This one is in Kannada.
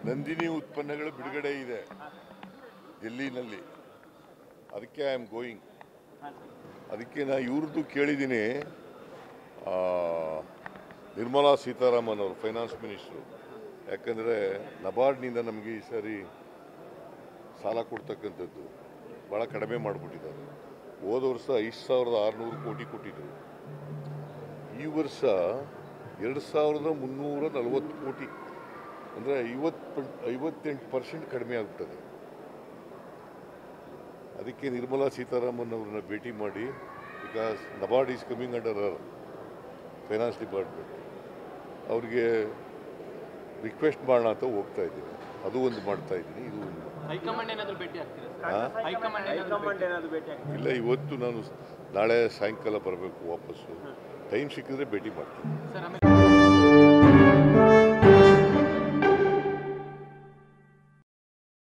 ನಂದಿನಿ ಉತ್ಪನ್ನಗಳ ಬಿಡುಗಡೆ ಇದೆ ದಿಲ್ಲಿನಲ್ಲಿ. ಅದಕ್ಕೆ ಐ ಆಮ್ ಗೋಯಿಂಗ್. ಅದಕ್ಕೆ ನಾ ಇವ್ರದ್ದು ಕೇಳಿದ್ದೀನಿ, ನಿರ್ಮಲಾ ಸೀತಾರಾಮನ್ ಅವರು ಫೈನಾನ್ಸ್ ಮಿನಿಸ್ಟ್ರು. ಯಾಕಂದರೆ ನಬಾರ್ಡ್ನಿಂದ ನಮಗೆ ಈ ಸಾರಿ ಸಾಲ ಕೊಡ್ತಕ್ಕಂಥದ್ದು ಭಾಳ ಕಡಿಮೆ ಮಾಡಿಬಿಟ್ಟಿದ್ದಾರೆ. ಹೋದ ವರ್ಷ 5,600 ಕೋಟಿ ಕೊಟ್ಟಿದ್ದರು. ಈ ವರ್ಷ 2,340 ಕೋಟಿ, ಅಂದರೆ 58% ಕಡಿಮೆ ಆಗ್ಬಿಟ್ಟದೆ. ಅದಕ್ಕೆ ನಿರ್ಮಲಾ ಸೀತಾರಾಮನ್ ಅವ್ರನ್ನ ಭೇಟಿ ಮಾಡಿ, because NABARD is coming under hour finance department, ಅವ್ರಿಗೆ ರಿಕ್ವೆಸ್ಟ್ ಮಾಡೋಣ ಅಂತ ಹೋಗ್ತಾ ಇದ್ದೀನಿ. ಅದು ಒಂದು ಮಾಡ್ತಾ ಇದ್ದೀನಿ. ಇದು ಒಂದು ಇಲ್ಲ, ಇವತ್ತು ನಾನು ನಾಳೆ ಸಾಯಂಕಾಲ ಬರಬೇಕು ವಾಪಸ್ಸು. ಟೈಮ್ ಸಿಕ್ಕಿದ್ರೆ ಭೇಟಿ ಮಾಡ್ತೀನಿ.